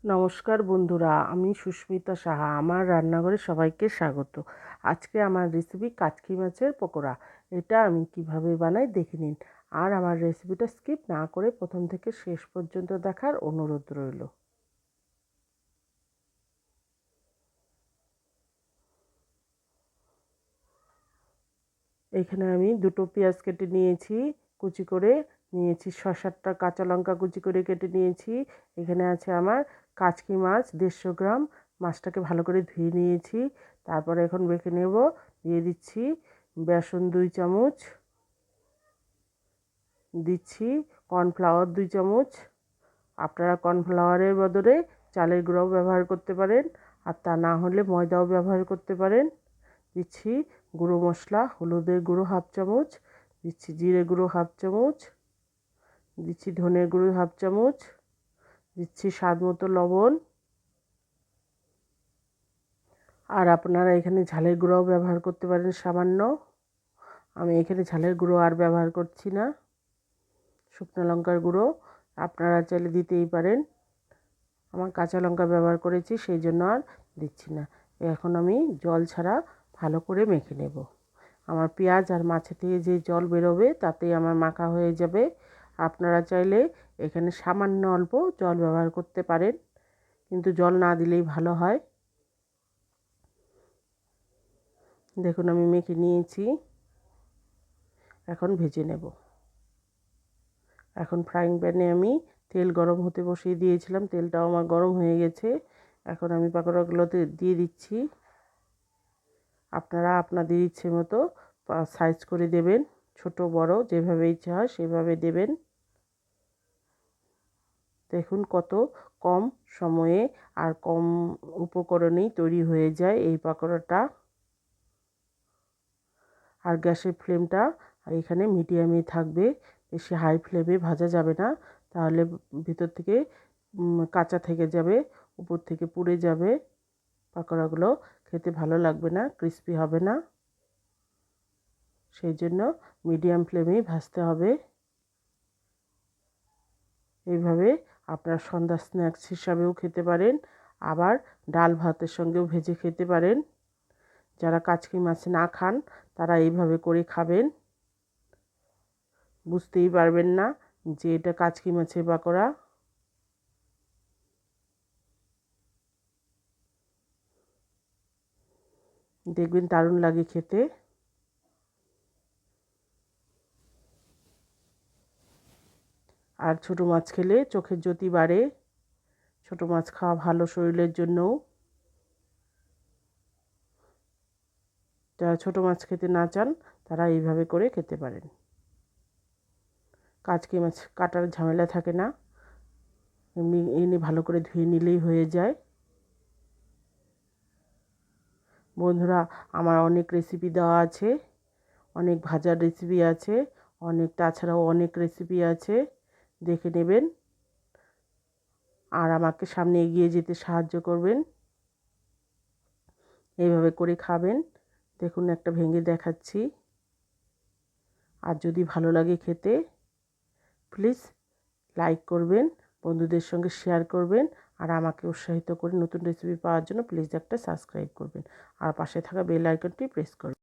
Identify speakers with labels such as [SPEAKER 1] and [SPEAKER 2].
[SPEAKER 1] নমস্কার বন্ধুরা, আমি সুস্মিতা সাহা। আমার রান্নাঘরে সবাইকে স্বাগত। আজকে আমার রেসিপি কাচকি মাছের পকোড়া। এটা আমি কিভাবে বানাই দেখে নিন। আর আমার রেসিপিটা স্কিপ না করে প্রথম থেকে শেষ পর্যন্ত দেখার অনুরোধ রইল। এখানে আমি দুটো পেঁয়াজ কেটে নিয়েছি, কুচি করে নিয়েছি। 6-7টা কাঁচা লঙ্কা কুচি করে কেটে নিয়েছি। এখানে আছে আমার কাচকি মাছ 150 গ্রাম। মাছটাকে ভালো করে ধুয়ে নিয়েছি। তারপরে এখন মেখে নেব। দিয়ে দিচ্ছি বেসন 2 চামচ, দিচ্ছি কর্নফ্লাওয়ার 2 চামচ। আপনারা কর্নফ্লাওয়ারের বদলে চালের গুঁড়াও ব্যবহার করতে পারেন, আর তা না হলে ময়দাও ব্যবহার করতে পারেন। দিচ্ছি গুঁড়ো মশলা, হলুদের গুঁড়ো 1/2 চামচ, দিচ্ছি জিরে গুঁড়ো 1/2 চামচ, দিচ্ছি ধনের গুঁড়ো 1/2 চামচ, দিচ্ছি স্বাদ মতো লবণ। আর আপনারা এখানে ঝালের গুঁড়োও ব্যবহার করতে পারেন সামান্য। আমি এখানে ঝালের গুঁড়ো আর ব্যবহার করছি না। শুকনো লঙ্কার গুঁড়ো আপনারা চাইলে দিতেই পারেন। আমার কাঁচা লঙ্কা ব্যবহার করেছি, সেই জন্য আর দিচ্ছি না। এখন আমি জল ছাড়া ভালো করে মেখে নেব। আমার পেঁয়াজ আর মাছে থেকে যে জল বেরোবে তাতেই আমার মাখা হয়ে যাবে। আপনারা চাইলে এখানে সামান্য অল্প জল ব্যবহার করতে পারেন, কিন্তু জল না দিলেই ভালো হয়। দেখুন আমি মেখে নিয়েছি, এখন ভেজে নেব। এখন ফ্রাইং প্যানে আমি তেল গরম হতে বসিয়ে দিয়েছিলাম, তেলটাও আমার গরম হয়ে গেছে। এখন আমি পাকোড়াগুলোতে দিয়ে দিচ্ছি। আপনারা আপনাদের ইচ্ছে মতো সাইজ করে দেবেন, ছোট বড় যেভাবে ইচ্ছা হয় সেভাবে দেবেন। দেখুন কত কম সময়ে আর কম উপকরণেই তৈরি হয়ে যায় এই পাকোড়াটা। আর গ্যাসের ফ্লেমটা এখানে মিডিয়ামে থাকবে, বেশি হাই ফ্লেমে ভাজা যাবে না, তাহলে ভিতর থেকে কাঁচা থেকে যাবে, উপর থেকে পুড়ে যাবে। পাকোড়াগুলো খেতে ভালো লাগবে না, ক্রিস্পি হবে না। সেই জন্য মিডিয়াম ফ্লেমেই ভাজতে হবে। এইভাবে আপনারা সন্ধ্যা স্ন্যাক্স হিসাবেও খেতে পারেন, আবার ডাল ভাতের সঙ্গেও ভেজে খেতে পারেন। যারা কাচকি মাছ না খান তারা এইভাবে করে খাবেন, বুঝতেই পারবেন না যে এটা কাচকি মাছের পাকোড়া। দেখবেন দারুণ লাগে খেতে। আর ছোটো মাছ খেলে চোখের জ্যোতি বাড়ে। ছোটো মাছ খাওয়া ভালো শরীরের জন্যও। যারা ছোটো মাছ খেতে না চান তারা এইভাবে করে খেতে পারেন। কাচকি মাছ কাটার ঝামেলা থাকে না, এমনি এনে ভালো করে ধুয়ে নিলেই হয়ে যায়। বন্ধুরা, আমার অনেক রেসিপি দেওয়া আছে, অনেক ভাজার রেসিপি আছে, অনেক তাছাড়াও অনেক রেসিপি আছে, দেখে নেবেন। আর আমাকে সামনে এগিয়ে যেতে সাহায্য করবেন। এইভাবে করে খাবেন। দেখুন একটা ভেঙে দেখাচ্ছি। আর যদি ভালো লাগে খেতে, প্লিজ লাইক করবেন, বন্ধুদের সঙ্গে শেয়ার করবেন, আর আমাকে উৎসাহিত করে নতুন রেসিপি পাওয়ার জন্য প্লিজ একটা সাবস্ক্রাইব করবেন, আর পাশে থাকা বেল আইকনটি প্রেস করবেন।